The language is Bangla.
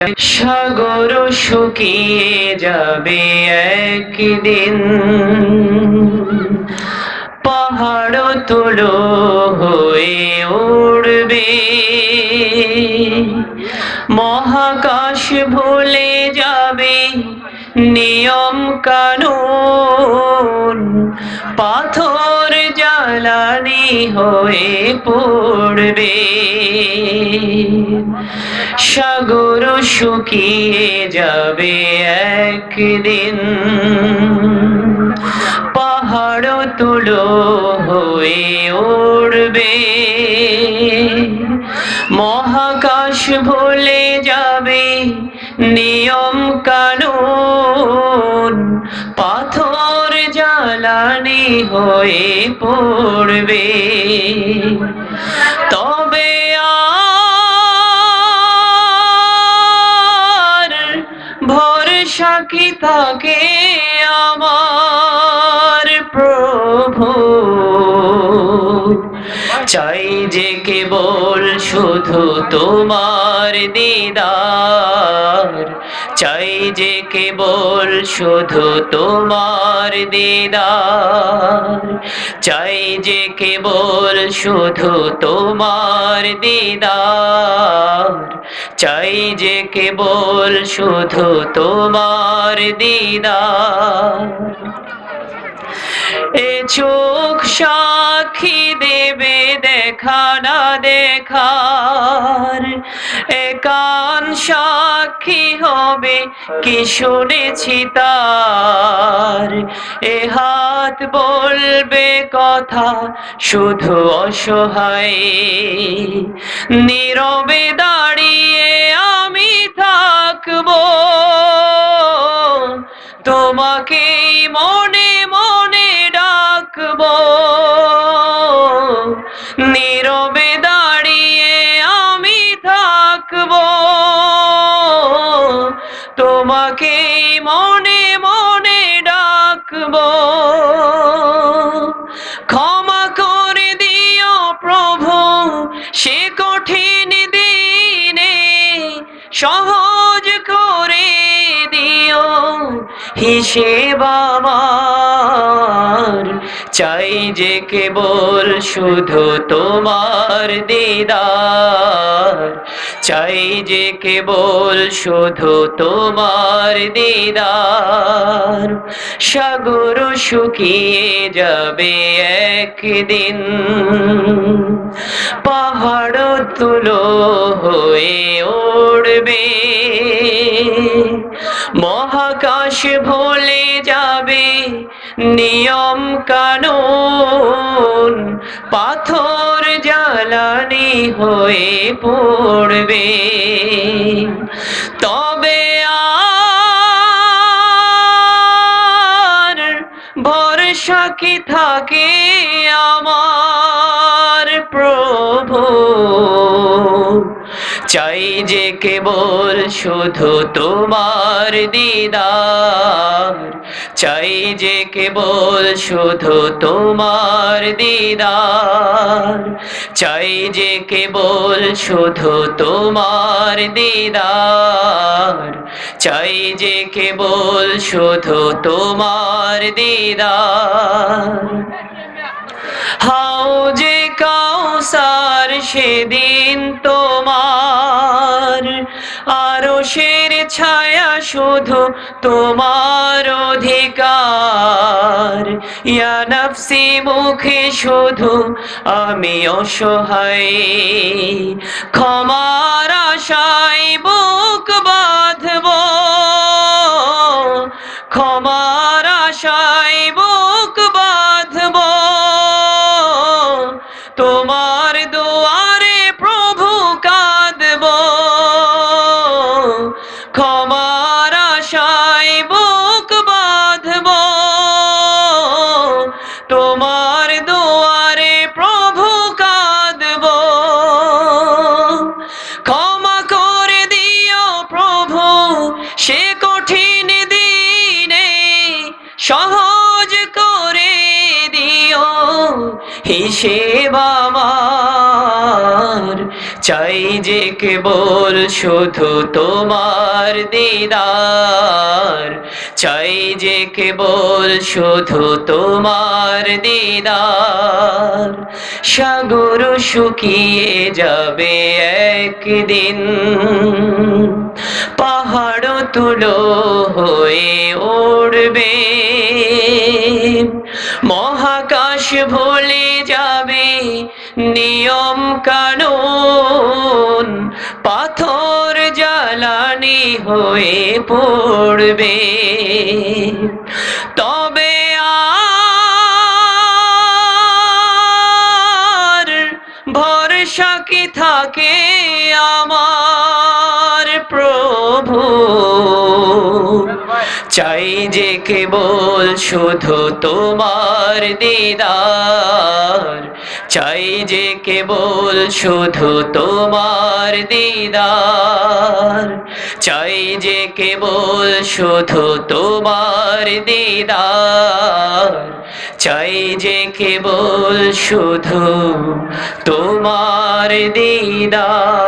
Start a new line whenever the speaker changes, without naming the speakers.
সাগর শুকিয়ে যাবে একদিন, পাহাড় তুলো হয়ে উড়বে, মহাকাশ ভুলে যাবে নিয়ম কানুন, পাথর জ্বালানি হয়ে পড়বে। সাগর শুকিয়ে যাবে একদিন, পাহাড় তুলো হয়ে উড়বে, মহাকাশ ভুলে যাবে নিয়ম কানুন, পাথর জ্বালানি হয়ে পড়বে। তবে আর ভরসা কি থাকে আমার প্রভু, চাই যে কেবল শুধু তোমার দিদার, চাই যে কেবল শুধু তোমার দিদার, চাই যে কেবল শুধু তোমার দিদার, চাই যে কেবল শুধু তোমার দিদার। এ চোখ সাক্ষী দেবে দেখা না দেখার, এ কান সাক্ষী হবে কি শুনেছি তার, এ হাত বলবে কথা শুধু অসহায়, নীরবে দাঁড়িয়ে আমি থাকবো তোমাকেই মনে মনে ডাকবো, নীরবে দাঁড়িয়ে আমি থাকবো তোমাকেই মনে মনে ডাকবো। ক্ষমা করে দিও প্রভু সে কঠিন দিনে, সহজ করে দিও হিসেব আমার, চাই যে কেবল শুধু তোমার দিদার, চাই যে কেবল শুধু তোমার দিদার। সাগর শুকিয়ে যাবে একদিন, পাহাড় তুলো হয়ে উড়বে, মহাকাশ ভুলে যাবে নিয়ম কানুন, পাথর জ্বালানি হয়ে পড়বে। তবে আর ভরসা কি থাকে আমার প্রভু, চাই যে কেবল শুধু তোমার দিদার, চাই যে কেবল শুধু তোমার দিদার, চাই যে কেবল শুধু তোমার দিদার, চাই যে কেবল শুধু তোমার দিদার। হাউজে কাউসার সেদিন তোমার, আরশের ছায়া শুধু তোমার অধিকার, ইয়া নফসি মুখে শুধু আমি অসহায়, ক্ষমার আশায় বুক বাঁধবো, ক্ষমার আশায় বুক বাঁধবো, তোমার দুয়ারে প্রভু কাঁদবো, ক্ষমার আশায় বুক বাঁধবো, তোমার দুয়ারে প্রভু কাঁদবো। ক্ষমা করে দিও প্রভু সে কঠিন দিনে, সহজ করে দিও হিসেব আমার, চাই যে কেবল শুধু তোমার দিদার, চাই যে কেবল শুধু তোমার দিদার। সাগর শুকিয়ে যাবে একদিন, পাহাড় তুলো হয়ে উড়বে, মহাকাশ ভুলে যাবে নিয়ম কানুন, পাথর জ্বালানি হয়ে পড়বে। তবে আর ভরসা কি থাকে আমার প্রভু, চাই যে কেবল শুধু তোমার দিদার, চাই যে কেবল শুধু তোমার দিদার, চাই যে কেবল শুধু তোমার দিদার, চাই যে কেবল শুধু তোমার দিদার।